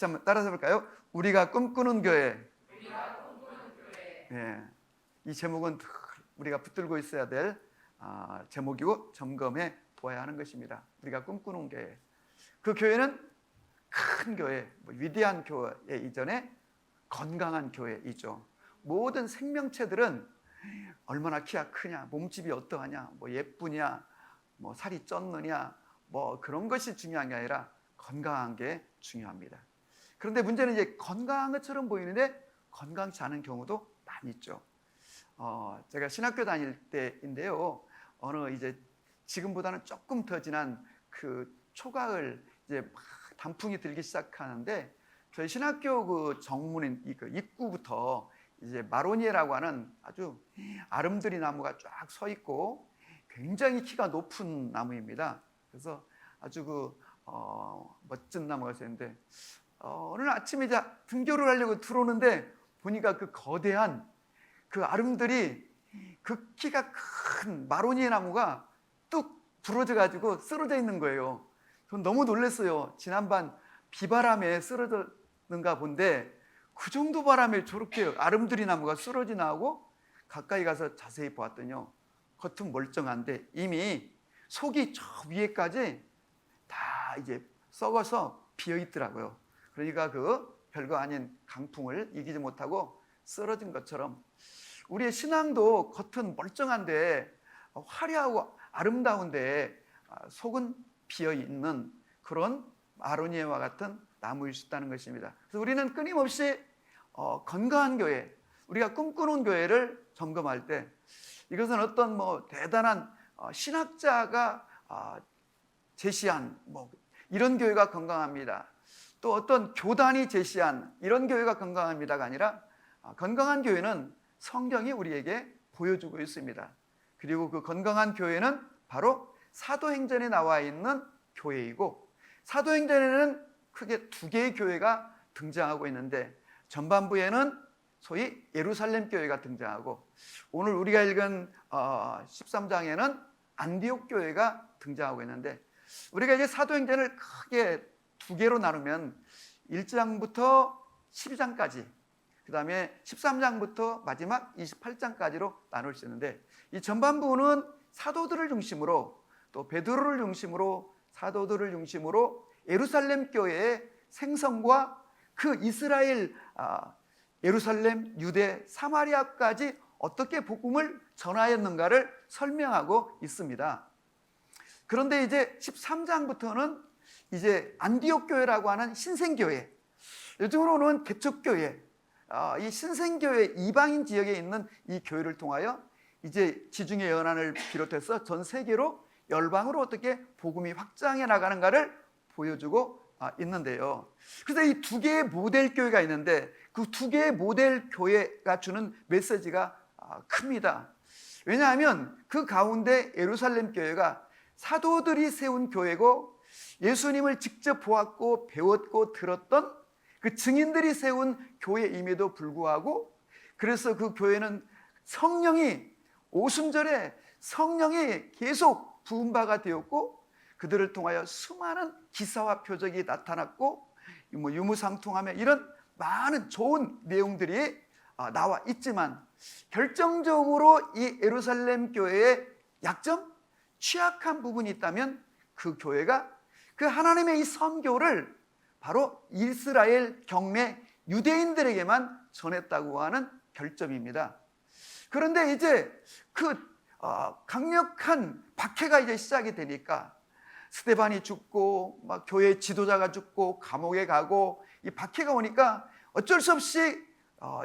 같이 한번 따라서 볼까요? 우리가 꿈꾸는 교회. 예, 이 제목은 우리가 붙들고 있어야 될 제목이고 점검해 보아야 하는 것입니다. 우리가 꿈꾸는 교회. 그 교회는 큰 교회, 위대한 교회 이전에 건강한 교회이죠. 모든 생명체들은 얼마나 키가 크냐, 몸집이 어떠하냐, 예쁘냐, 살이 쪘느냐, 그런 것이 중요한 게 아니라 건강한 게 중요합니다. 그런데 문제는 이제 건강한 것처럼 보이는데 건강치 않은 경우도 많이 있죠. 제가 신학교 다닐 때인데요. 이제 지금보다는 조금 더 지난 그 초가을 이제 막 단풍이 들기 시작하는데 저희 신학교 그 정문인 그 입구부터 이제 마로니에라고 하는 아주 아름드리 나무가 쫙 서 있고 굉장히 키가 높은 나무입니다. 그래서 아주 멋진 나무가 있었는데 어느 아침에 이제 등교를 하려고 들어오는데 보니까 그 거대한 그 아름드리 그 키가 큰 마로니에 나무가 뚝 부러져 가지고 쓰러져 있는 거예요. 전 너무 놀랐어요. 지난밤 비바람에 쓰러졌는가 본데 그 정도 바람에 저렇게 아름드리 나무가 쓰러지나 하고 가까이 가서 자세히 보았더니요, 겉은 멀쩡한데 이미 속이 저 위에까지 다 이제 썩어서 비어 있더라고요. 그러니까 그 별거 아닌 강풍을 이기지 못하고 쓰러진 것처럼 우리의 신앙도 겉은 멀쩡한데 화려하고 아름다운데 속은 비어 있는 그런 마로니에와 같은 나무일 수 있다는 것입니다. 그래서 우리는 끊임없이 건강한 교회, 우리가 꿈꾸는 교회를 점검할 때 이것은 어떤 대단한 신학자가 제시한 이런 교회가 건강합니다, 또 어떤 교단이 제시한 이런 교회가 건강합니다가 아니라 건강한 교회는 성경이 우리에게 보여주고 있습니다. 그리고 그 건강한 교회는 바로 사도행전에 나와 있는 교회이고, 사도행전에는 크게 두 개의 교회가 등장하고 있는데 전반부에는 소위 예루살렘 교회가 등장하고 오늘 우리가 읽은 13장에는 안디옥 교회가 등장하고 있는데, 우리가 이제 사도행전을 크게 두 개로 나누면 1장부터 12장까지, 그 다음에 13장부터 마지막 28장까지로 나눌 수 있는데, 이 전반부는 사도들을 중심으로 또 베드로를 중심으로 사도들을 중심으로 예루살렘 교회의 생성과 그 이스라엘, 예루살렘, 유대, 사마리아까지 어떻게 복음을 전하였는가를 설명하고 있습니다. 그런데 이제 13장부터는 이제 안디옥 교회라고 하는 신생교회, 요즘으로는 개척교회, 이 신생교회 이방인 지역에 있는 이 교회를 통하여 이제 지중해 연안을 비롯해서 전 세계로 열방으로 어떻게 복음이 확장해 나가는가를 보여주고 있는데요. 그래서 이 두 개의 모델 교회가 있는데 그 두 개의 모델 교회가 주는 메시지가 큽니다. 왜냐하면 그 가운데 예루살렘 교회가 사도들이 세운 교회고 예수님을 직접 보았고 배웠고 들었던 그 증인들이 세운 교회임에도 불구하고, 그래서 그 교회는 성령이 오순절에 성령이 계속 부은 바가 되었고 그들을 통하여 수많은 기사와 표적이 나타났고 유무상통하며 이런 많은 좋은 내용들이 나와 있지만, 결정적으로 이 예루살렘 교회의 약점, 취약한 부분이 있다면 그 교회가 그 하나님의 이 선교를 바로 이스라엘 경내 유대인들에게만 전했다고 하는 결점입니다. 그런데 이제 그 강력한 박해가 이제 시작이 되니까 스데반이 죽고 막 교회 지도자가 죽고 감옥에 가고 이 박해가 오니까 어쩔 수 없이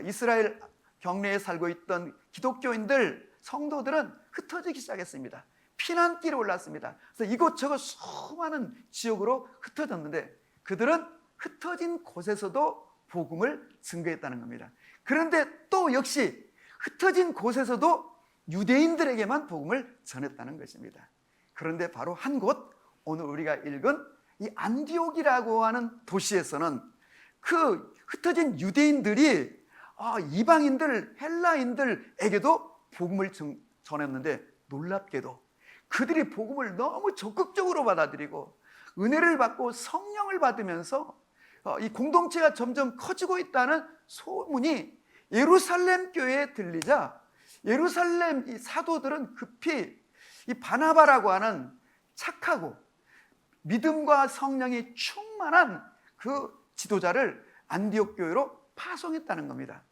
이스라엘 경내에 살고 있던 기독교인들, 성도들은 흩어지기 시작했습니다. 피난길에 올랐습니다. 그래서 이곳저곳 수많은 지역으로 흩어졌는데 그들은 흩어진 곳에서도 복음을 증거했다는 겁니다. 그런데 또 역시 흩어진 곳에서도 유대인들에게만 복음을 전했다는 것입니다. 그런데 바로 한 곳, 오늘 우리가 읽은 이 안디옥이라고 하는 도시에서는 그 흩어진 유대인들이 이방인들, 헬라인들에게도 복음을 전했는데 놀랍게도 그들이 복음을 너무 적극적으로 받아들이고 은혜를 받고 성령을 받으면서 이 공동체가 점점 커지고 있다는 소문이 예루살렘 교회에 들리자 예루살렘 이 사도들은 급히 이 바나바라고 하는 착하고 믿음과 성령이 충만한 그 지도자를 안디옥 교회로 파송했다는 겁니다.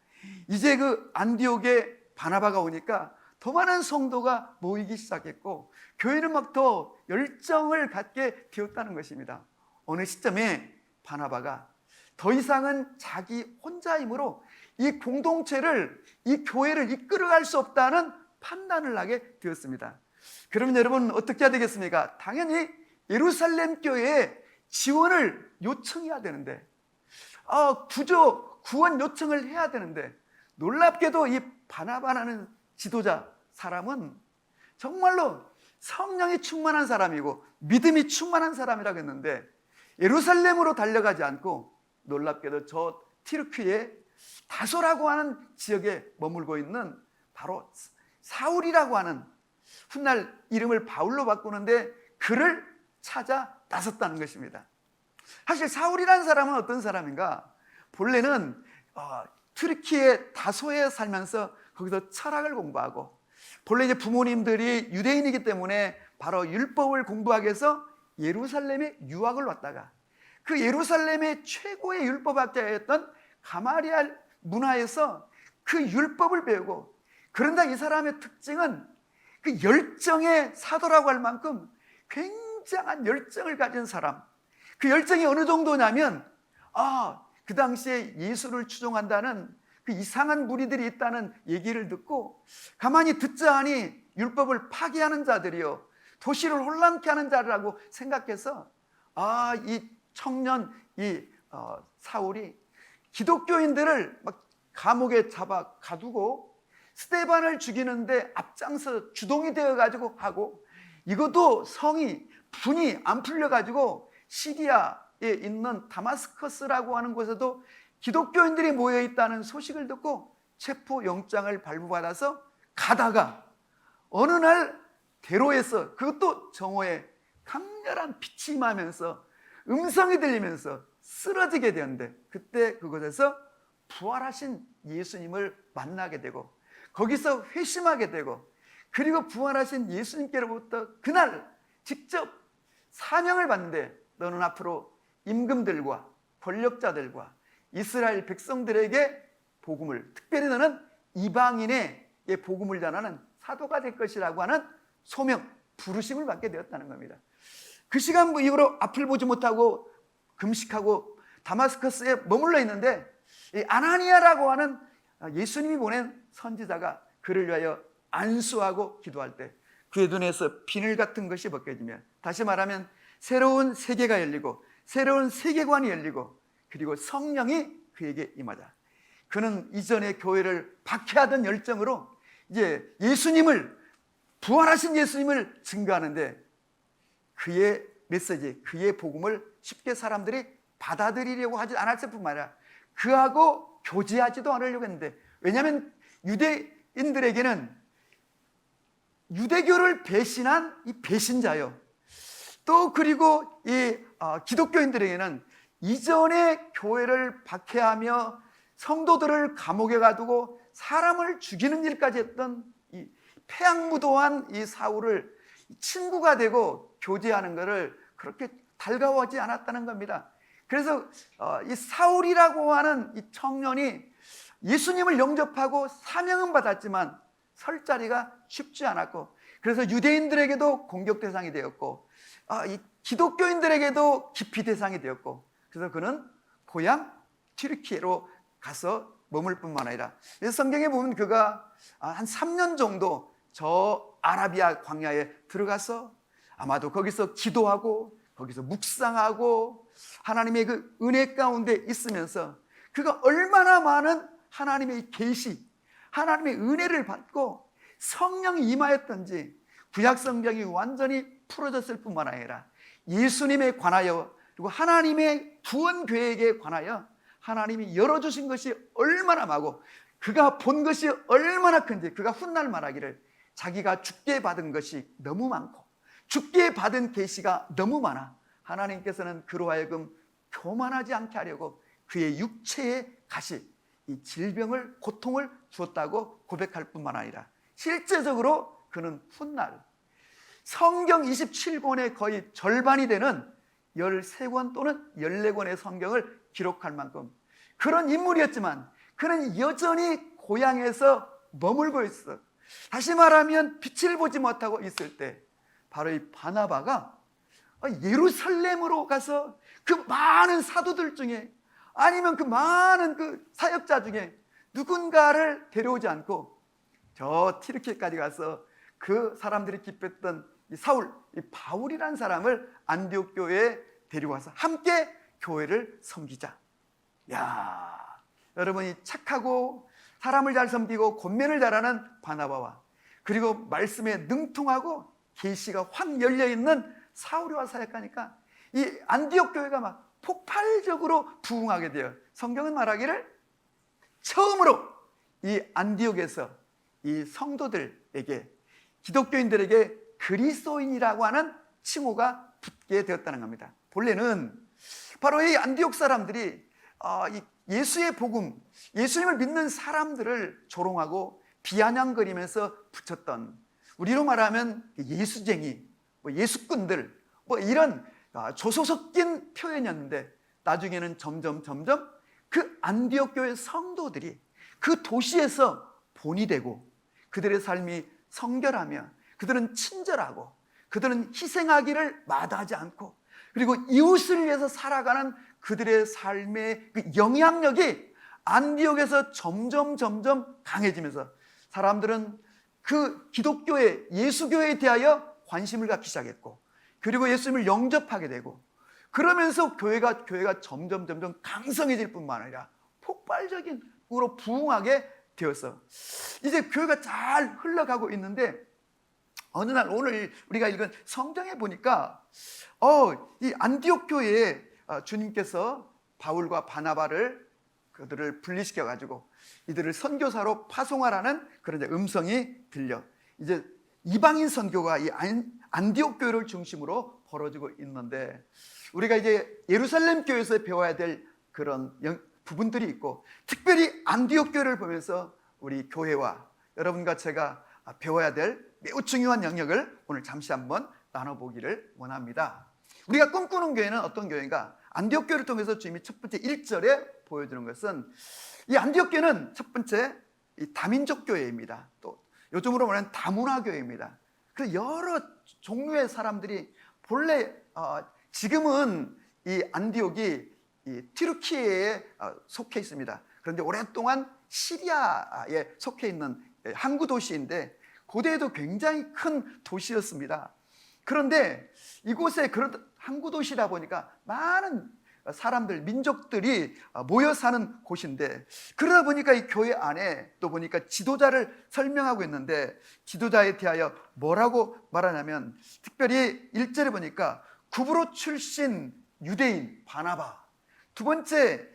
이제 그 안디옥에 바나바가 오니까 더 많은 성도가 모이기 시작했고 교회는 막 더 열정을 갖게 되었다는 것입니다. 어느 시점에 바나바가 더 이상은 자기 혼자 힘으로 이 공동체를, 이 교회를 이끌어갈 수 없다는 판단을 하게 되었습니다. 그러면 여러분 어떻게 해야 되겠습니까? 당연히 예루살렘 교회에 지원을 요청해야 되는데, 구원 요청을 해야 되는데, 놀랍게도 이 바나바라는 지도자 사람은 정말로 성령이 충만한 사람이고 믿음이 충만한 사람이라고 했는데 예루살렘으로 달려가지 않고 놀랍게도 저 튀르키예 다소라고 하는 지역에 머물고 있는 바로 사울이라고 하는, 훗날 이름을 바울로 바꾸는데 그를 찾아 나섰다는 것입니다. 사실 사울이라는 사람은 어떤 사람인가? 본래는 튀르키예 다소에 살면서 거기서 철학을 공부하고, 본래 이제 부모님들이 유대인이기 때문에 바로 율법을 공부하기 위해서 예루살렘에 유학을 왔다가 그 예루살렘의 최고의 율법학자였던 가마리알 문화에서 그 율법을 배우고, 그런데 이 사람의 특징은 그 열정의 사도라고 할 만큼 굉장한 열정을 가진 사람. 그 열정이 어느 정도냐면 그 당시에 예수를 추종한다는 그 이상한 무리들이 있다는 얘기를 듣고 가만히 듣자 하니 율법을 파괴하는 자들이요 도시를 혼란케 하는 자라고 생각해서 이 청년 사울이 기독교인들을 막 감옥에 잡아 가두고 스데반을 죽이는데 앞장서 주동이 되어가지고 하고, 이것도 분이 안 풀려가지고 시리아에 있는 다마스커스라고 하는 곳에도 기독교인들이 모여있다는 소식을 듣고 체포영장을 발부받아서 가다가 어느 날 대로에서, 그것도 정오에 강렬한 빛이 임하면서 음성이 들리면서 쓰러지게 되었는데, 그때 그곳에서 부활하신 예수님을 만나게 되고 거기서 회심하게 되고, 그리고 부활하신 예수님께로부터 그날 직접 사명을 받는데, 너는 앞으로 임금들과 권력자들과 이스라엘 백성들에게 복음을, 특별히 너는 이방인의 복음을 전하는 사도가 될 것이라고 하는 소명, 부르심을 받게 되었다는 겁니다. 그 시간 이후로 앞을 보지 못하고 금식하고 다마스커스에 머물러 있는데, 이 아나니아라고 하는 예수님이 보낸 선지자가 그를 위하여 안수하고 기도할 때 그의 눈에서 비늘 같은 것이 벗겨지며, 다시 말하면 새로운 세계가 열리고 새로운 세계관이 열리고, 그리고 성령이 그에게 임하자 그는 이전에 교회를 박해하던 열정으로 이제 부활하신 예수님을 증거하는데, 그의 메시지, 그의 복음을 쉽게 사람들이 받아들이려고 하지 않았을 뿐만 아니라 그하고 교제하지도 않으려고 했는데, 왜냐하면 유대인들에게는 유대교를 배신한 이 배신자요, 또 그리고 이 기독교인들에게는 이전의 교회를 박해하며 성도들을 감옥에 가두고 사람을 죽이는 일까지 했던 이 폐악무도한 이 사울을 친구가 되고 교제하는 것을 그렇게 달가워하지 않았다는 겁니다. 그래서 이 사울이라고 하는 이 청년이 예수님을 영접하고 사명은 받았지만 설 자리가 쉽지 않았고, 그래서 유대인들에게도 공격 대상이 되었고 이 기독교인들에게도 기피 대상이 되었고, 그래서 그는 고향 튀르키예로 가서 머물 뿐만 아니라, 성경에 보면 그가 한 3년 정도 저 아라비아 광야에 들어가서 아마도 거기서 기도하고 거기서 묵상하고 하나님의 그 은혜 가운데 있으면서 그가 얼마나 많은 하나님의 계시, 하나님의 은혜를 받고 성령이 임하였던지 구약 성경이 완전히 풀어졌을 뿐만 아니라 예수님에 관하여, 그리고 하나님의 구원 계획에 관하여 하나님이 열어주신 것이 얼마나 많고 그가 본 것이 얼마나 큰지, 그가 훗날 말하기를 자기가 죽게 받은 것이 너무 많고 죽게 받은 계시가 너무 많아 하나님께서는 그로 하여금 교만하지 않게 하려고 그의 육체에 가시, 이 질병을, 고통을 주었다고 고백할 뿐만 아니라 실제적으로 그는 훗날 성경 27권의 거의 절반이 되는 13권 또는 14권의 성경을 기록할 만큼 그런 인물이었지만 그는 여전히 고향에서 머물고 있어. 다시 말하면 빛을 보지 못하고 있을 때 바로 이 바나바가 예루살렘으로 가서 그 많은 사도들 중에 아니면 그 많은 그 사역자 중에 누군가를 데려오지 않고 저 튀르키예까지 가서 그 사람들이 기뻤던 이 사울, 이 바울이라는 사람을 안디옥 교회에 데리고 와서 함께 교회를 섬기자. 야, 여러분이 착하고 사람을 잘 섬기고 권면을 잘하는 바나바와 그리고 말씀에 능통하고 계시가 확 열려있는 사울이와 사역하니까 이 안디옥 교회가 막 폭발적으로 부흥하게 돼요. 성경은 말하기를 처음으로 이 안디옥에서 이 성도들에게 기독교인들에게 그리스도인이라고 하는 칭호가 붙게 되었다는 겁니다. 본래는 바로 이 안디옥 사람들이 예수의 복음, 예수님을 믿는 사람들을 조롱하고 비아냥거리면서 붙였던, 우리로 말하면 예수쟁이, 예수꾼들 이런 조소 섞인 표현이었는데 나중에는 점점 그 안디옥 교회 성도들이 그 도시에서 본이 되고 그들의 삶이 성결하며 그들은 친절하고 그들은 희생하기를 마다하지 않고 그리고 이웃을 위해서 살아가는 그들의 삶의 그 영향력이 안디옥에서 점점 강해지면서 사람들은 그 기독교회, 예수교회에 대하여 관심을 갖기 시작했고 그리고 예수님을 영접하게 되고 그러면서 교회가 점점 강성해질 뿐만 아니라 폭발적으로 부흥하게 되어서 이제 교회가 잘 흘러가고 있는데 어느 날 오늘 우리가 읽은 성경에 보니까 이 안디옥 교회에 주님께서 바울과 바나바를 그들을 분리시켜 가지고 이들을 선교사로 파송하라는 그런 음성이 들려 이제 이방인 선교가 이 안디옥 교회를 중심으로 벌어지고 있는데 우리가 이제 예루살렘 교회에서 배워야 될 그런 부분들이 있고 특별히 안디옥 교회를 보면서 우리 교회와 여러분과 제가 배워야 될 매우 중요한 영역을 오늘 잠시 한번 나눠보기를 원합니다. 우리가 꿈꾸는 교회는 어떤 교회인가? 안디옥 교회를 통해서 주님이 첫 번째 1절에 보여주는 것은 이 안디옥 교회는 첫 번째 이 다민족 교회입니다. 또 요즘으로 말하는 다문화 교회입니다. 그 여러 종류의 사람들이 본래 지금은 이 안디옥이 이 튀르키예에 속해 있습니다. 그런데 오랫동안 시리아에 속해 있는 항구 도시인데 고대에도 굉장히 큰 도시였습니다. 그런데 이곳에 그런 항구 도시다 보니까 많은 사람들, 민족들이 모여 사는 곳인데 그러다 보니까 이 교회 안에 또 보니까 지도자를 설명하고 있는데 지도자에 대하여 뭐라고 말하냐면 특별히 1절에 보니까 구브로 출신 유대인 바나바, 두 번째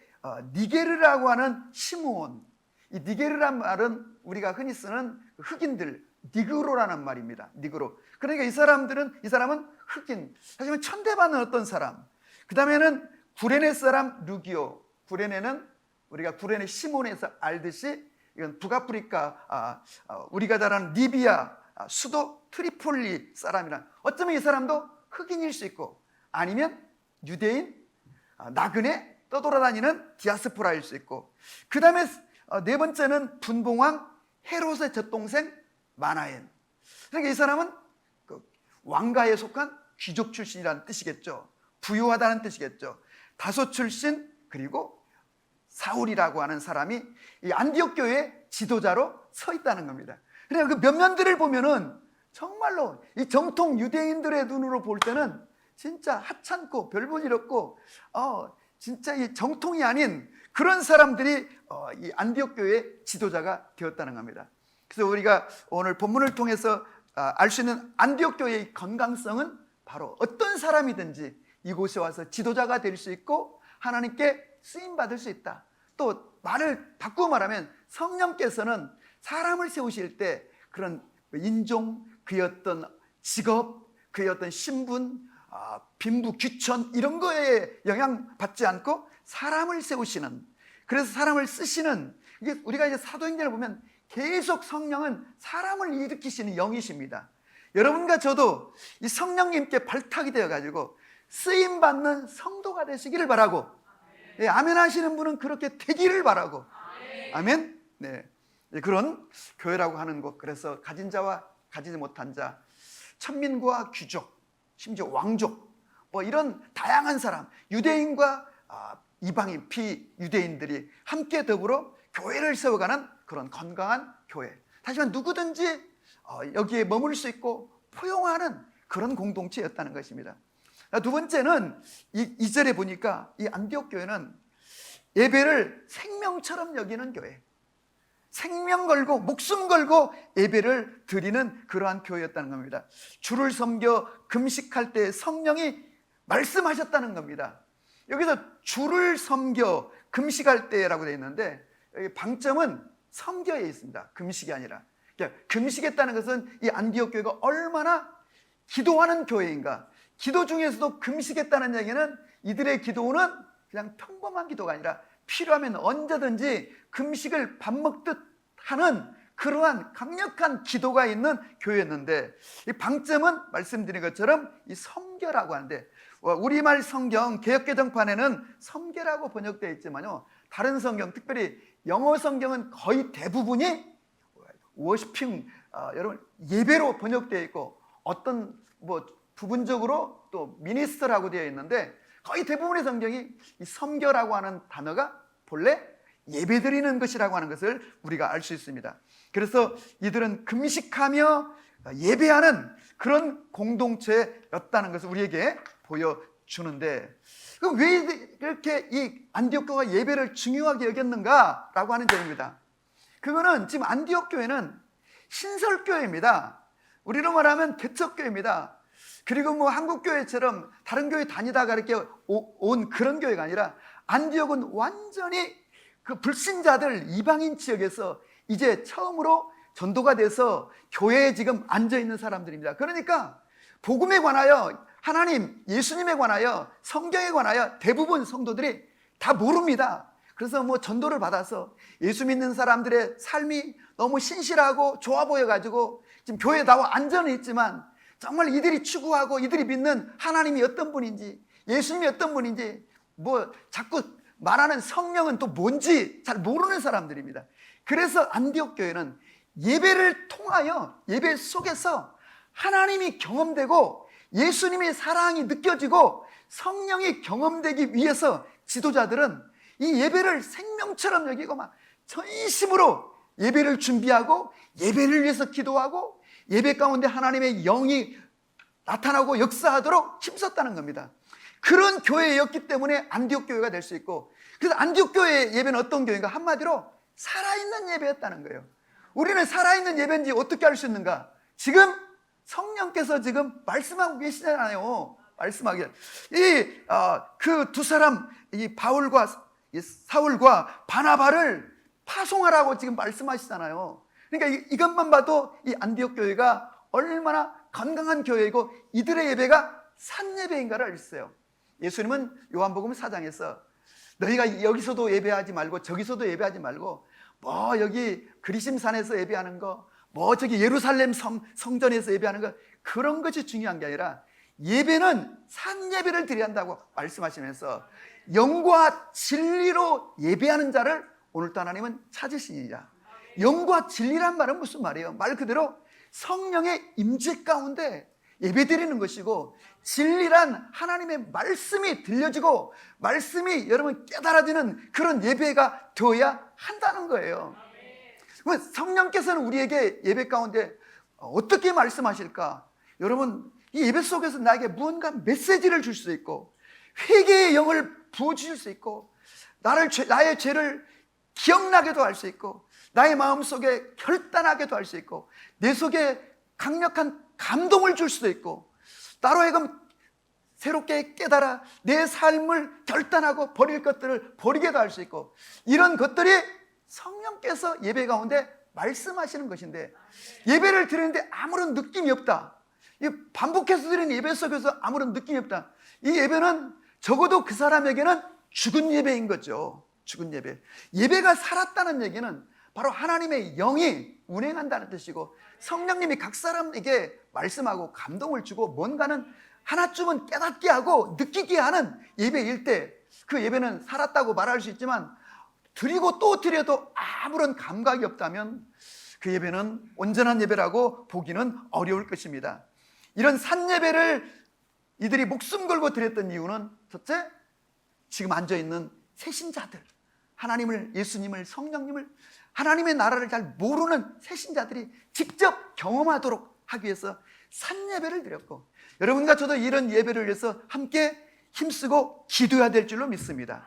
니게르라고 하는 시므온. 이 니게르란 말은 우리가 흔히 쓰는 흑인들, 니그로라는 말입니다. 니그로. 그러니까 이 사람은 흑인, 하지만 천대받는 어떤 사람. 그 다음에는 구레네 사람 루기오. 구레네는 우리가 구레네 시몬에서 알듯이 이건 북아프리카, 우리가 잘 아는 리비아 수도 트리폴리 사람이란, 어쩌면 이 사람도 흑인일 수 있고 아니면 유대인, 나그네 떠돌아다니는 디아스포라일 수 있고, 그 다음에 네 번째는 분봉왕 헤롯의 젖동생 마나엔. 그러니까 이 사람은 왕가에 속한 귀족 출신이라는 뜻이겠죠. 부유하다는 뜻이겠죠. 다소 출신, 그리고 사울이라고 하는 사람이 이 안디옥 교회의 지도자로 서 있다는 겁니다. 그러니까 그 면면들을 보면은 정말로 이 정통 유대인들의 눈으로 볼 때는 진짜 하찮고 별볼일 없고 진짜 이 정통이 아닌 그런 사람들이 이 안디옥 교회의 지도자가 되었다는 겁니다. 그래서 우리가 오늘 본문을 통해서 알 수 있는 안디옥 교회의 건강성은 바로 어떤 사람이든지 이곳에 와서 지도자가 될 수 있고 하나님께 쓰임받을 수 있다. 또 말을 바꾸어 말하면 성령께서는 사람을 세우실 때 그런 인종, 그의 어떤 직업, 그의 어떤 신분, 빈부, 귀천 이런 거에 영향받지 않고 사람을 세우시는, 그래서 사람을 쓰시는, 이게 우리가 이제 사도행전을 보면 계속 성령은 사람을 일으키시는 영이십니다. 여러분과 저도 이 성령님께 발탁이 되어가지고 쓰임받는 성도가 되시기를 바라고, 예, 아멘 하시는 분은 그렇게 되기를 바라고, 아멘. 네, 그런 교회라고 하는 것. 그래서 가진 자와 가지지 못한 자, 천민과 귀족, 심지어 왕족, 뭐 이런 다양한 사람, 유대인과 이방인, 비유대인들이 함께 더불어 교회를 세워가는 그런 건강한 교회. 다시 말해 누구든지 여기에 머물 수 있고 포용하는 그런 공동체였다는 것입니다. 두 번째는 이 절에 보니까 이 안디옥 교회는 예배를 생명처럼 여기는 교회, 생명 걸고 목숨 걸고 예배를 드리는 그러한 교회였다는 겁니다. 주를 섬겨 금식할 때 성령이 말씀하셨다는 겁니다. 여기서 주를 섬겨 금식할 때라고 되어 있는데 여기 방점은 섬겨에 있습니다. 금식이 아니라. 그러니까 금식했다는 것은 이 안디옥 교회가 얼마나 기도하는 교회인가. 기도 중에서도 금식했다는 얘기는 이들의 기도는 그냥 평범한 기도가 아니라 필요하면 언제든지 금식을 밥 먹듯 하는 그러한 강력한 기도가 있는 교회였는데, 이 방점은 말씀드린 것처럼 이 섬겨라고 하는데, 우리말 성경 개역개정판에는 섬겨라고 번역되어 있지만요, 다른 성경, 특별히 영어 성경은 거의 대부분이 워시핑, 여러분 예배로 번역되어 있고, 어떤 부분적으로 또 미니스터라고 되어 있는데, 거의 대부분의 성경이 이 섬겨라고 하는 단어가 본래 예배드리는 것이라고 하는 것을 우리가 알 수 있습니다. 그래서 이들은 금식하며 예배하는 그런 공동체였다는 것을 우리에게 보여주는데, 그럼 왜 이렇게 이 안디옥 교회가 예배를 중요하게 여겼는가라고 하는 점입니다. 그거는 지금 안디옥 교회는 신설교회입니다. 우리로 말하면 개척교회입니다. 그리고 한국 교회처럼 다른 교회 다니다가 이렇게 온 그런 교회가 아니라, 안디옥은 완전히 그 불신자들 이방인 지역에서 이제 처음으로 전도가 돼서 교회에 지금 앉아 있는 사람들입니다. 그러니까 복음에 관하여, 하나님, 예수님에 관하여, 성경에 관하여 대부분 성도들이 다 모릅니다. 그래서 전도를 받아서 예수 믿는 사람들의 삶이 너무 신실하고 좋아 보여가지고 지금 교회에 나와 앉아는 있지만, 정말 이들이 추구하고 이들이 믿는 하나님이 어떤 분인지, 예수님이 어떤 분인지, 자꾸 말하는 성령은 또 뭔지 잘 모르는 사람들입니다. 그래서 안디옥 교회는 예배를 통하여, 예배 속에서 하나님이 경험되고 예수님의 사랑이 느껴지고 성령이 경험되기 위해서 지도자들은 이 예배를 생명처럼 여기고 막 전심으로 예배를 준비하고 예배를 위해서 기도하고 예배 가운데 하나님의 영이 나타나고 역사하도록 힘썼다는 겁니다. 그런 교회였기 때문에 안디옥 교회가 될 수 있고, 그래서 안디옥 교회의 예배는 어떤 교회인가? 한마디로 살아있는 예배였다는 거예요. 우리는 살아있는 예배인지 어떻게 알 수 있는가? 지금 성령께서 지금 말씀하고 계시잖아요. 말씀하게. 그 두 사람, 이 바울과 사울과 바나바를 파송하라고 지금 말씀하시잖아요. 그러니까 이것만 봐도 이 안디옥 교회가 얼마나 건강한 교회이고 이들의 예배가 산 예배인가를 알 수 있어요. 예수님은 요한복음 4장에서 너희가 여기서도 예배하지 말고 저기서도 예배하지 말고 여기 그리심산에서 예배하는 거, 저기 예루살렘 성전에서 예배하는 거, 그런 것이 중요한 게 아니라 예배는 산 예배를 드려야 한다고 말씀하시면서 영과 진리로 예배하는 자를 오늘도 하나님은 찾으시니라. 영과 진리란 말은 무슨 말이에요? 말 그대로 성령의 임재 가운데 예배드리는 것이고, 진리란 하나님의 말씀이 들려지고 말씀이 여러분 깨달아지는 그런 예배가 되어야 한다는 거예요. 성령께서는 우리에게 예배 가운데 어떻게 말씀하실까? 여러분, 이 예배 속에서 나에게 무언가 메시지를 줄 수 있고, 회개의 영을 부어주실 수 있고, 나의 죄를 기억나게도 할 수 있고, 나의 마음속에 결단하게도 할 수 있고, 내 속에 강력한 감동을 줄 수도 있고, 나로 하여금 새롭게 깨달아 내 삶을 결단하고 버릴 것들을 버리게도 할 수 있고, 이런 것들이 성령께서 예배 가운데 말씀하시는 것인데, 예배를 드리는데 아무런 느낌이 없다, 이 반복해서 드리는 예배 속에서 아무런 느낌이 없다. 이 예배는 적어도 그 사람에게는 죽은 예배인 거죠. 죽은 예배. 예배가 살았다는 얘기는 바로 하나님의 영이 운행한다는 뜻이고, 성령님이 각 사람에게 말씀하고 감동을 주고 뭔가는 하나쯤은 깨닫게 하고 느끼게 하는 예배일 때, 그 예배는 살았다고 말할 수 있지만, 드리고 또 드려도 아무런 감각이 없다면 그 예배는 온전한 예배라고 보기는 어려울 것입니다. 이런 산 예배를 이들이 목숨 걸고 드렸던 이유는, 첫째, 지금 앉아있는 새신자들, 하나님을, 예수님을, 성령님을, 하나님의 나라를 잘 모르는 새신자들이 직접 경험하도록 하기 위해서 산 예배를 드렸고, 여러분과 저도 이런 예배를 위해서 함께 힘쓰고 기도해야 될 줄로 믿습니다.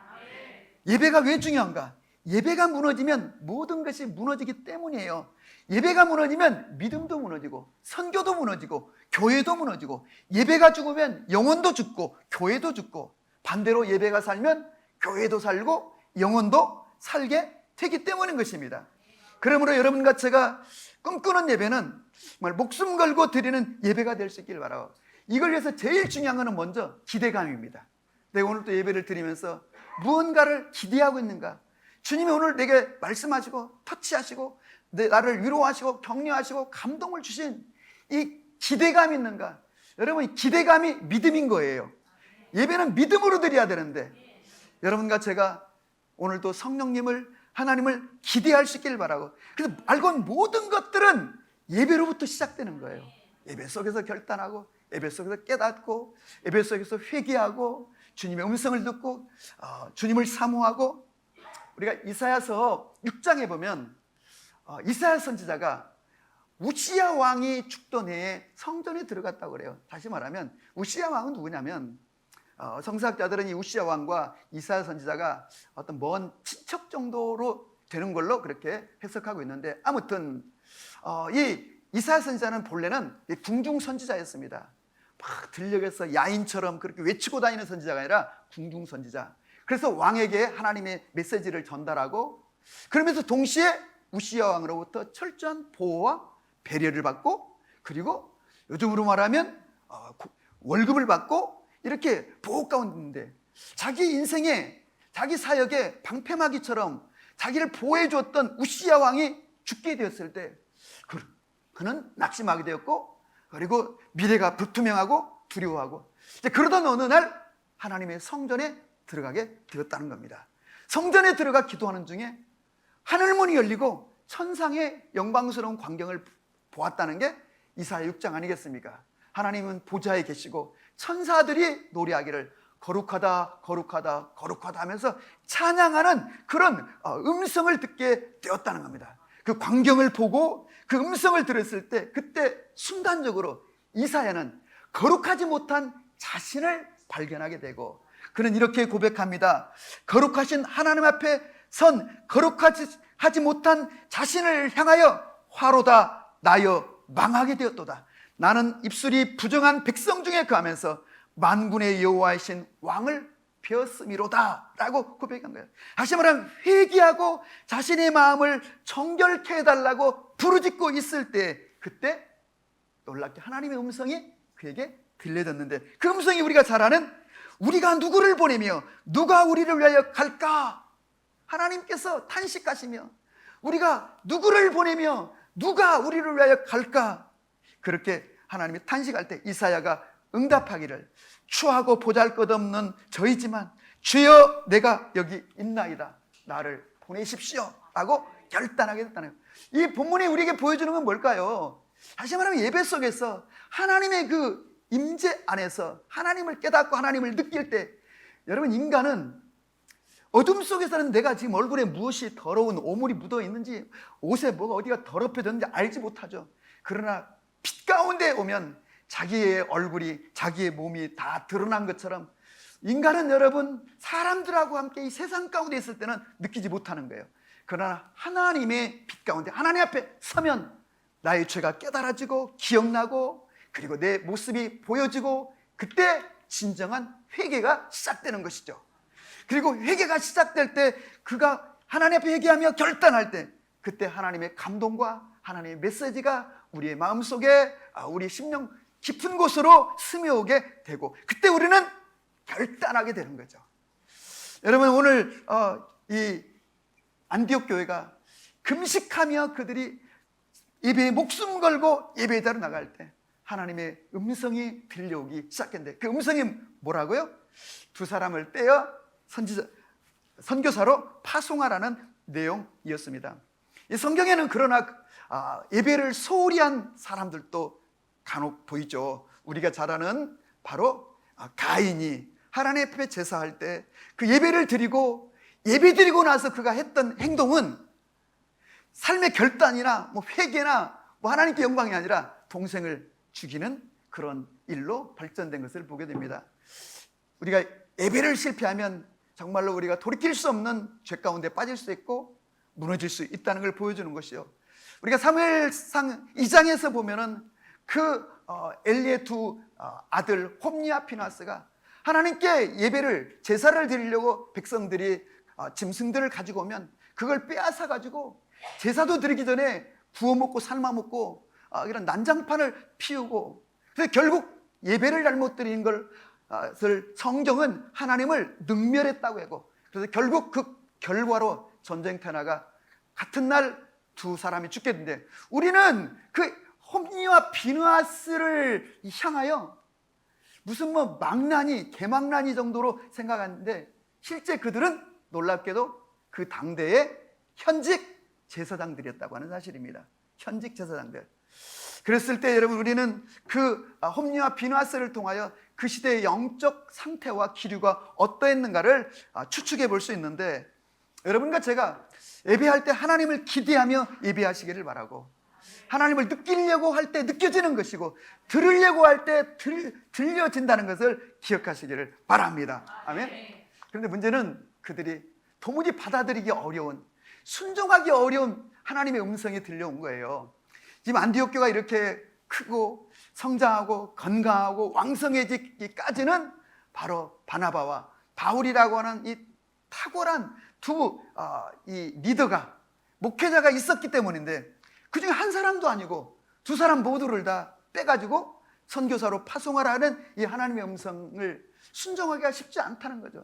예배가 왜 중요한가? 예배가 무너지면 모든 것이 무너지기 때문이에요. 예배가 무너지면 믿음도 무너지고, 선교도 무너지고, 교회도 무너지고, 예배가 죽으면 영혼도 죽고 교회도 죽고, 반대로 예배가 살면 교회도 살고 영혼도 살게 되기 때문인 것입니다. 그러므로 여러분과 제가 꿈꾸는 예배는 정말 목숨 걸고 드리는 예배가 될 수 있기를 바라고, 이걸 위해서 제일 중요한 것은 먼저 기대감입니다. 내가 오늘 또 예배를 드리면서 무언가를 기대하고 있는가? 주님이 오늘 내게 말씀하시고 터치하시고 나를 위로하시고 격려하시고 감동을 주신 이 기대감이 있는가? 여러분, 이 기대감이 믿음인 거예요. 예배는 믿음으로 드려야 되는데, 여러분과 제가 오늘도 성령님을, 하나님을 기대할 수 있기를 바라고, 그래서 알고 있는 모든 것들은 예배로부터 시작되는 거예요. 예배 속에서 결단하고, 예배 속에서 깨닫고, 예배 속에서 회개하고, 주님의 음성을 듣고, 주님을 사모하고. 우리가 이사야서 6장에 보면 이사야 선지자가 우시야 왕이 죽던 해에 성전에 들어갔다고 그래요. 다시 말하면 우시야 왕은 누구냐면, 성사학자들은 이 우시야 왕과 이사야 선지자가 어떤 먼 친척 정도로 되는 걸로 그렇게 해석하고 있는데, 아무튼 이 이사야 선지자는 본래는 궁중 선지자였습니다. 막 들녘에서 야인처럼 그렇게 외치고 다니는 선지자가 아니라 궁중 선지자. 그래서 왕에게 하나님의 메시지를 전달하고, 그러면서 동시에 우시야 왕으로부터 철저한 보호와 배려를 받고, 그리고 요즘으로 말하면 월급을 받고 이렇게 보호 가운데, 자기 인생에, 자기 사역에 방패막이처럼 자기를 보호해 주었던 우시야 왕이 죽게 되었을 때 그는 낙심하게 되었고, 그리고 미래가 불투명하고 두려워하고, 이제 그러던 어느 날 하나님의 성전에 들어가게 되었다는 겁니다. 성전에 들어가 기도하는 중에 하늘문이 열리고 천상의 영광스러운 광경을 보았다는 게 이사야 6장 아니겠습니까? 하나님은 보좌에 계시고 천사들이 노래하기를 거룩하다 거룩하다 거룩하다 하면서 찬양하는 그런 음성을 듣게 되었다는 겁니다. 그 광경을 보고 그 음성을 들었을 때, 그때 순간적으로 이사야는 거룩하지 못한 자신을 발견하게 되고, 그는 이렇게 고백합니다. 거룩하신 하나님 앞에 선 거룩하지 못한 자신을 향하여 화로다 나여 망하게 되었도다. 나는 입술이 부정한 백성 중에 거하면서 만군의 여호와이신 왕을 베었음이로다 라고 고백한 거예요. 다시 말하면 회개하고 자신의 마음을 정결케 해달라고 부르짖고 있을 때, 그때 놀랍게 하나님의 음성이 그에게 들려졌는데, 그 음성이 우리가 잘 아는, 우리가 누구를 보내며 누가 우리를 위하여 갈까? 하나님께서 탄식하시며 우리가 누구를 보내며 누가 우리를 위하여 갈까? 그렇게 하나님이 탄식할 때 이사야가 응답하기를, 추하고 보잘것없는 저이지만 주여 내가 여기 있나이다, 나를 보내십시오 라고 결단하게 됐다는 거예요. 이 본문이 우리에게 보여주는 건 뭘까요? 다시 말하면 예배 속에서 하나님의 그 임재 안에서 하나님을 깨닫고 하나님을 느낄 때, 여러분, 인간은 어둠 속에서는 내가 지금 얼굴에 무엇이 더러운 오물이 묻어 있는지, 옷에 뭐가 어디가 더럽혀졌는지 알지 못하죠. 그러나 빛 가운데 오면 자기의 얼굴이, 자기의 몸이 다 드러난 것처럼 인간은, 여러분, 사람들하고 함께 이 세상 가운데 있을 때는 느끼지 못하는 거예요. 그러나 하나님의 빛 가운데, 하나님 앞에 서면 나의 죄가 깨달아지고 기억나고, 그리고 내 모습이 보여지고, 그때 진정한 회개가 시작되는 것이죠. 그리고 회개가 시작될 때, 그가 하나님 앞에 회개하며 결단할 때, 그때 하나님의 감동과 하나님의 메시지가 우리의 마음속에, 우리 심령 깊은 곳으로 스며오게 되고, 그때 우리는 결단하게 되는 거죠. 여러분, 오늘 이 안디옥 교회가 금식하며 그들이 예배에 목숨 걸고 예배자로 나갈 때 하나님의 음성이 들려오기 시작했는데, 그 음성이 뭐라고요? 두 사람을 떼어 선교사로 파송하라는 내용이었습니다. 이 성경에는 그러나 예배를 소홀히 한 사람들도 간혹 보이죠. 우리가 잘 아는 바로 가인이 하나님 앞에 제사할 때 그 예배를 드리고, 예배 드리고 나서 그가 했던 행동은 삶의 결단이나 회개나 하나님께 영광이 아니라 동생을 죽이는 그런 일로 발전된 것을 보게 됩니다. 우리가 예배를 실패하면 정말로 우리가 돌이킬 수 없는 죄 가운데 빠질 수 있고 무너질 수 있다는 걸 보여주는 것이요. 우리가 사무엘상 2장에서 보면은 그 엘리의 두 아들 홈니와 피나스가 하나님께 예배를, 제사를 드리려고 백성들이 짐승들을 가지고 오면 그걸 빼앗아 가지고 제사도 드리기 전에 구워 먹고 삶아 먹고 이런 난장판을 피우고, 그래서 결국 예배를 잘못 드리는 것을 성경은 하나님을 능멸했다고 하고, 그래서 결국 그 결과로 전쟁터나가 같은 날 두 사람이 죽게 되는데, 우리는 그 홈니와 비느하스를 향하여 무슨 망나니, 개망나니 정도로 생각하는데, 실제 그들은 놀랍게도 그 당대의 현직 제사장들이었다고 하는 사실입니다. 현직 제사장들. 그랬을 때 여러분, 우리는 그 홈니와 비느하스를 통하여 그 시대의 영적 상태와 기류가 어떠했는가를 추측해 볼 수 있는데, 여러분과 제가 예배할 때 하나님을 기대하며 예배하시기를 바라고, 하나님을 느끼려고 할 때 느껴지는 것이고, 들으려고 할 때 들려진다는 것을 기억하시기를 바랍니다. 아멘. 그런데 문제는 그들이 도무지 받아들이기 어려운, 순종하기 어려운 하나님의 음성이 들려온 거예요. 지금 안디옥 교회가 이렇게 크고 성장하고 건강하고 왕성해지기까지는 바로 바나바와 바울이라고 하는 이 탁월한 두 리더가, 목회자가 있었기 때문인데, 그 중에 한 사람도 아니고 두 사람 모두를 다 빼가지고 선교사로 파송하라는 이 하나님의 음성을 순종하기가 쉽지 않다는 거죠.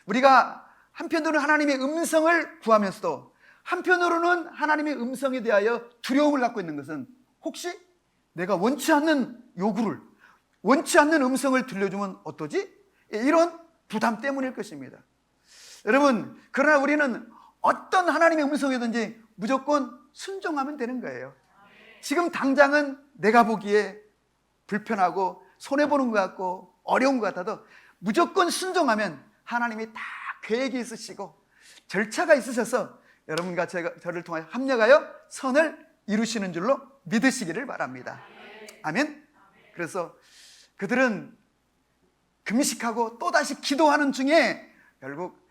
우리가 한편으로는 하나님의 음성을 구하면서도 한편으로는 하나님의 음성에 대하여 두려움을 갖고 있는 것은, 혹시 내가 원치 않는 요구를, 원치 않는 음성을 들려주면 어떠지? 이런 부담 때문일 것입니다. 여러분, 그러나 우리는 어떤 하나님의 음성이든지 무조건 순종하면 되는 거예요. 지금 당장은 내가 보기에 불편하고 손해보는 것 같고 어려운 것 같아도 무조건 순종하면 하나님이 다 계획이 있으시고 절차가 있으셔서 여러분과 저를 통해 합력하여 선을 이루시는 줄로 믿으시기를 바랍니다. 아멘. 그래서 그들은 금식하고 또다시 기도하는 중에 결국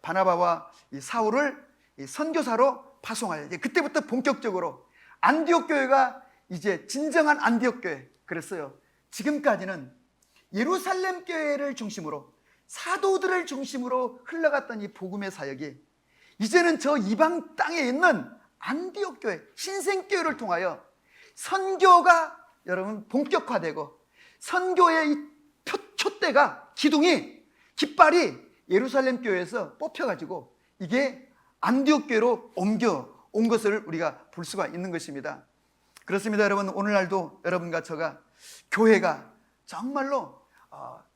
바나바와 이 사울을 이 선교사로 파송하여, 그때부터 본격적으로 안디옥 교회가 이제 진정한 안디옥 교회. 그랬어요. 지금까지는 예루살렘 교회를 중심으로, 사도들을 중심으로 흘러갔던 이 복음의 사역이 이제는 저 이방 땅에 있는 안디옥 교회, 신생교회를 통하여 선교가 여러분 본격화되고, 선교의 이 촛대가, 기둥이, 깃발이 예루살렘 교회에서 뽑혀가지고 이게 안디옥 교회로 옮겨온 것을 우리가 볼 수가 있는 것입니다. 그렇습니다. 여러분, 오늘날도 여러분과 저가 교회가 정말로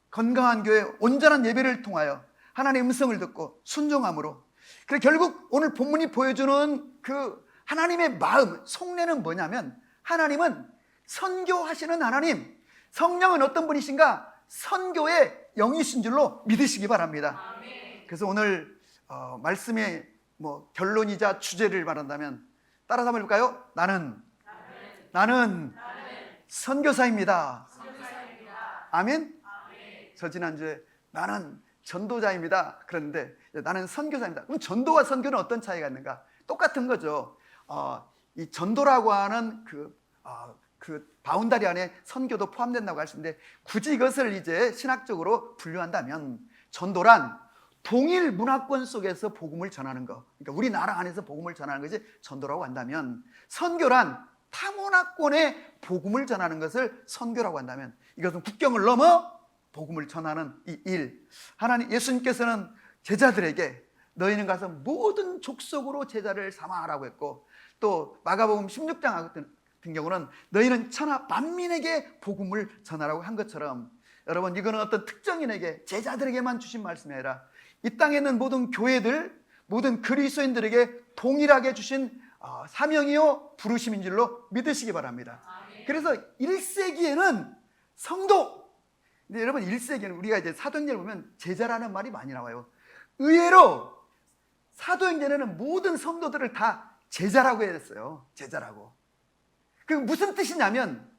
건강한 교회, 온전한 예배를 통하여 하나님의 음성을 듣고 순종함으로, 그래서 결국 오늘 본문이 보여주는 그 하나님의 마음, 속내는 뭐냐면, 하나님은 선교하시는 하나님, 성령은 어떤 분이신가? 선교의 영이신 줄로 믿으시기 바랍니다. 그래서 오늘 말씀의 결론이자 주제를 말한다면 따라서 한번 해볼까요? 나는 선교사입니다. 아멘. 저 지난주에 나는 전도자입니다. 그런데 나는 선교사입니다. 그럼 전도와 선교는 어떤 차이가 있는가? 똑같은 거죠. 이 전도라고 하는 그 바운다리 안에 선교도 포함된다고 할 수 있는데, 굳이 이것을 이제 신학적으로 분류한다면 전도란 동일 문화권 속에서 복음을 전하는 것, 그러니까 우리나라 안에서 복음을 전하는 것이 전도라고 한다면, 선교란 타문화권의 복음을 전하는 것을 선교라고 한다면, 이것은 국경을 넘어 복음을 전하는 이 일. 하나님 예수님께서는 제자들에게 너희는 가서 모든 족속으로 제자를 삼아라고 했고, 또 마가복음 16장 같은 경우는 너희는 천하 만민에게 복음을 전하라고 한 것처럼, 여러분, 이거는 어떤 특정인에게, 제자들에게만 주신 말씀이 아니라 이 땅에 있는 모든 교회들, 모든 그리스도인들에게 동일하게 주신 사명이요 부르심인 줄로 믿으시기 바랍니다. 그래서 1세기에는 성도, 근데 여러분 1세기에는 우리가 이제 사도행전을 보면 제자라는 말이 많이 나와요. 의외로 사도행전에는 모든 성도들을 다 제자라고 했어요. 제자라고. 그 무슨 뜻이냐면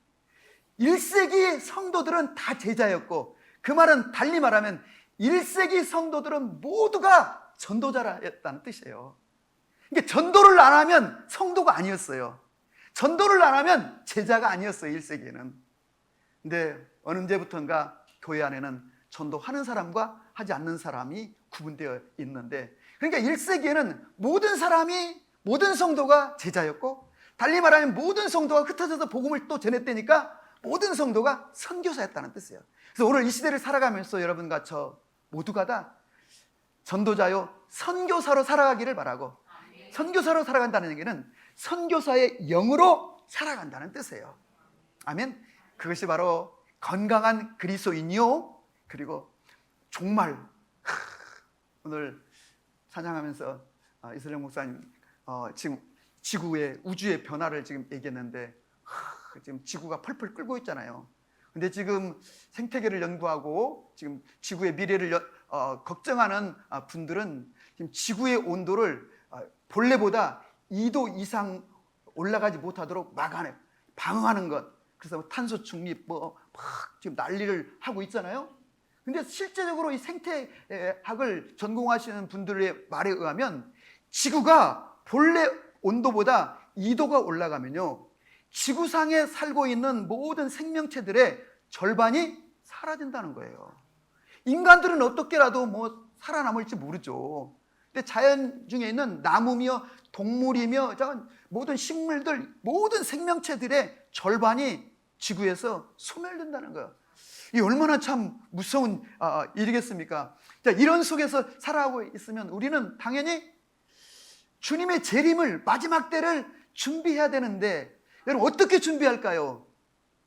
1세기 성도들은 다 제자였고, 그 말은 달리 말하면 1세기 성도들은 모두가 전도자였다는 뜻이에요. 그러니까 전도를 안 하면 성도가 아니었어요. 전도를 안 하면 제자가 아니었어요, 1세기에는. 근데 어느 언제부턴가 교회 안에는 전도하는 사람과 하지 않는 사람이 구분되어 있는데, 그러니까 1세기에는 모든 사람이, 모든 성도가 제자였고, 달리 말하면 모든 성도가 흩어져서 복음을 또 전했다니까 모든 성도가 선교사였다는 뜻이에요. 그래서 오늘 이 시대를 살아가면서 여러분과 저 모두가 다 전도자요 선교사로 살아가기를 바라고, 선교사로 살아간다는 얘기는 선교사의 영으로 살아간다는 뜻이에요. 아멘. 그것이 바로 건강한 그리스도인이요, 그리고 정말 오늘 찬양하면서 이슬령 목사님 지금 지구의, 우주의 변화를 지금 얘기했는데, 지금 지구가 펄펄 끓고 있잖아요. 근데 지금 생태계를 연구하고 지금 지구의 미래를 걱정하는 분들은 지금 지구의 온도를 본래보다 2도 이상 올라가지 못하도록 방어하는 것, 그래서 탄소 중립 막 지금 난리를 하고 있잖아요. 근데 실제적으로 이 생태학을 전공하시는 분들의 말에 의하면 지구가 본래 온도보다 2도가 올라가면요, 지구상에 살고 있는 모든 생명체들의 절반이 사라진다는 거예요. 인간들은 어떻게라도 뭐 살아남을지 모르죠. 근데 자연 중에 있는 나무며 동물이며 모든 식물들, 모든 생명체들의 절반이 지구에서 소멸된다는 거예요. 이 얼마나 참 무서운 일이겠습니까? 자, 이런 속에서 살아가고 있으면 우리는 당연히 주님의 재림을, 마지막 때를 준비해야 되는데, 여러분 어떻게 준비할까요?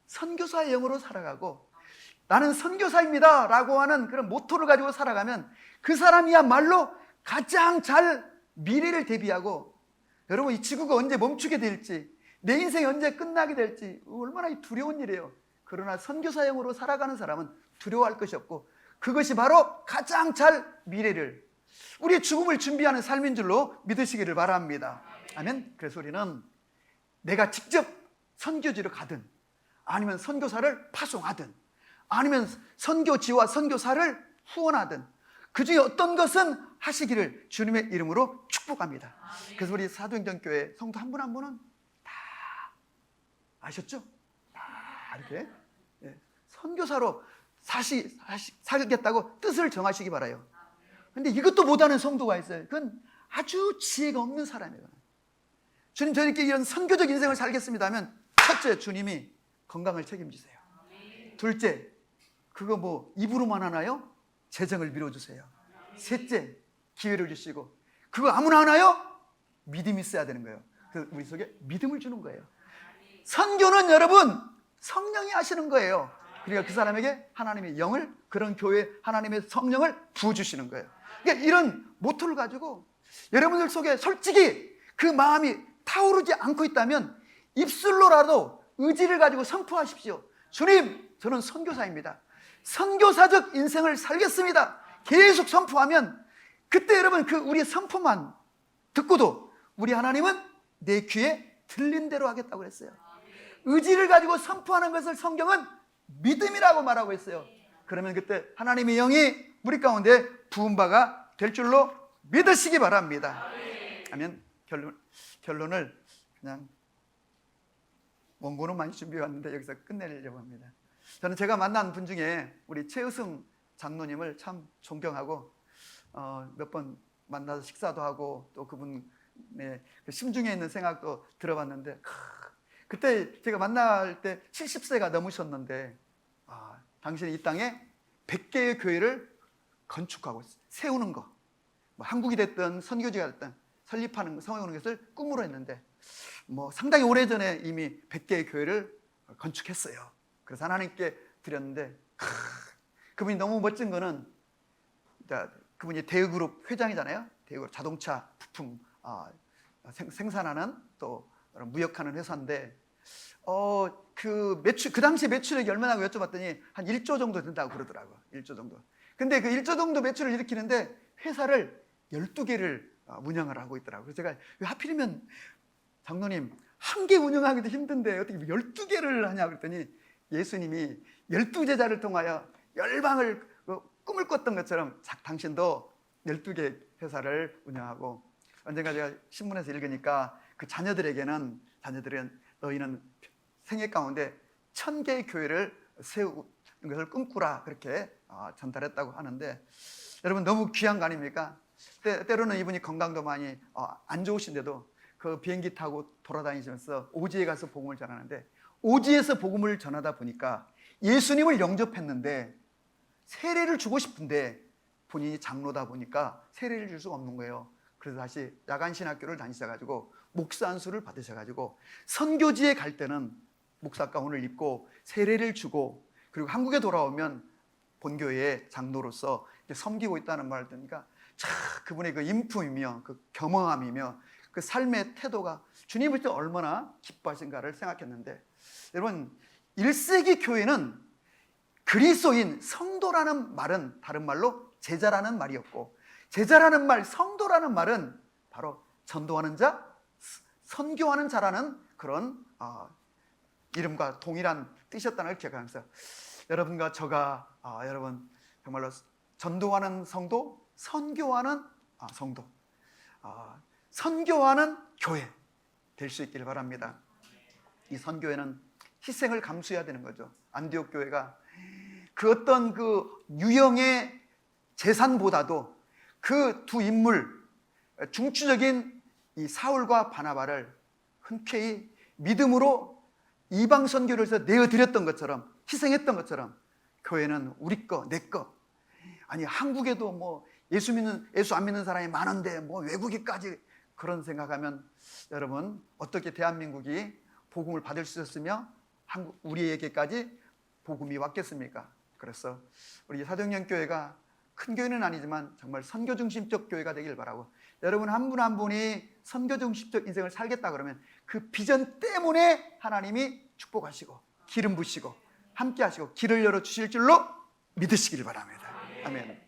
선교사의 영으로 살아가고, 나는 선교사입니다 라고 하는 그런 모토를 가지고 살아가면 그 사람이야말로 가장 잘 미래를 대비하고, 여러분 이 지구가 언제 멈추게 될지, 내 인생이 언제 끝나게 될지 얼마나 두려운 일이에요. 그러나 선교사 영으로 살아가는 사람은 두려워할 것이 없고, 그것이 바로 가장 잘 미래를, 우리의 죽음을 준비하는 삶인 줄로 믿으시기를 바랍니다. 아멘. 그래서 우리는 내가 직접 선교지로 가든, 아니면 선교사를 파송하든, 아니면 선교지와 선교사를 후원하든, 그 중에 어떤 것은 하시기를 주님의 이름으로 축복합니다. 그래서 우리 사도행전교회 성도 한 분 한 분은 다 아셨죠? 다 이렇게 선교사로 살겠다고 뜻을 정하시기 바라요. 근데 이것도 못하는 성도가 있어요. 그건 아주 지혜가 없는 사람이에요. 주님, 저에게 이런 선교적 인생을 살겠습니다 하면, 첫째, 주님이 건강을 책임지세요. 둘째, 그거 뭐 입으로만 하나요? 재정을 밀어주세요. 셋째, 기회를 주시고, 그거 아무나 하나요? 믿음이 있어야 되는 거예요. 그래서 우리 속에 믿음을 주는 거예요. 선교는 여러분 성령이 하시는 거예요. 그러니까 그 사람에게 하나님의 영을, 그런 교회에 하나님의 성령을 부어주시는 거예요. 그러니까 이런 모토를 가지고 여러분들 속에 솔직히 그 마음이 타오르지 않고 있다면 입술로라도 의지를 가지고 선포하십시오. 주님, 저는 선교사입니다. 선교사적 인생을 살겠습니다. 계속 선포하면, 그때 여러분 그 우리의 선포만 듣고도 우리 하나님은 내 귀에 들린 대로 하겠다고 했어요. 의지를 가지고 선포하는 것을 성경은 믿음이라고 말하고 있어요. 그러면 그때 하나님의 영이 우리 가운데 부은 바가 될 줄로 믿으시기 바랍니다. 아멘. 결론을 그냥 원고는 많이 준비해 왔는데 여기서 끝내려고 합니다. 저는 제가 만난 분 중에 우리 최우승 장로님을 참 존경하고 몇 번 만나서 식사도 하고 또 그분의 그 심중에 있는 생각도 들어봤는데, 그때 제가 만날 때 70세가 넘으셨는데 당신이 이 땅에 100개의 교회를 건축하고 세우는 거, 뭐 한국이 됐든 선교지가 됐든 설립하는 거, 세우는 것을 꿈으로 했는데 상당히 오래전에 이미 100개의 교회를 건축했어요. 그래서 하나님께 드렸는데 그분이 너무 멋진 거는 그분이 대우그룹 회장이잖아요. 대우그룹 자동차 부품 생산하는 또 무역하는 회사인데 그 당시 매출액이 얼마나 여쭤봤더니 한 1조 정도 된다고 그러더라고요. 1조 정도. 근데 그 1조 정도 매출을 일으키는데 회사를 12개를 운영을 하고 있더라고요. 그래서 제가 왜 하필이면 장로님 한 개 운영하기도 힘든데 어떻게 12개를 하냐 그랬더니 예수님이 12제자를 통하여 열방을 꿈을 꿨던 것처럼 당신도 12개 회사를 운영하고 언젠가 제가 신문에서 읽으니까 그 자녀들은 너희는 생애 가운데 1000개의 교회를 세우는 것을 꿈꾸라 그렇게 전달했다고 하는데 여러분 너무 귀한 거 아닙니까? 때로는 이분이 건강도 많이 안 좋으신데도 그 비행기 타고 돌아다니시면서 오지에 가서 복음을 전하는데 오지에서 복음을 전하다 보니까 예수님을 영접했는데 세례를 주고 싶은데 본인이 장로다 보니까 세례를 줄 수가 없는 거예요. 그래서 다시 야간신학교를 다니셔가지고 목사 안수를 받으셔가지고 선교지에 갈 때는 목사 가운을 입고 세례를 주고 그리고 한국에 돌아오면 본교회의 장로로서 섬기고 있다는 말을 듣니까 참 그분의 그 인품이며 그 겸허함이며 그 삶의 태도가 주님을 또 얼마나 기뻐하신가를 생각했는데 여러분 1세기 교회는 그리스도인 성도라는 말은 다른 말로 제자라는 말이었고 제자라는 말, 성도라는 말은 바로 전도하는 자, 선교하는 자라는 그런 이름과 동일한 뜻이었다는 걸 기억하면서 여러분과 저가 여러분 정말로 전도하는 성도, 선교하는 성도, 선교하는 교회 될 수 있기를 바랍니다. 이 선교회는 희생을 감수해야 되는 거죠. 안디옥 교회가 그 어떤 그 유형의 재산보다도 그 두 인물 중추적인 이 사울과 바나바를 흔쾌히 믿음으로 이방 선교를 해서 내어드렸던 것처럼 희생했던 것처럼 교회는 우리 거, 내 거. 아니 한국에도 예수 안 믿는 사람이 많은데 외국인까지 그런 생각하면 여러분 어떻게 대한민국이 복음을 받을 수 있었으며 우리에게까지 복음이 왔겠습니까? 그래서 우리 사도행전교회가 큰 교회는 아니지만 정말 선교 중심적 교회가 되길 바라고 여러분 한 분 한 분이 선교 중심적 인생을 살겠다 그러면 그 비전 때문에 하나님이 축복하시고 기름 부시고 함께 하시고 길을 열어주실 줄로 믿으시길 바랍니다. 아멘.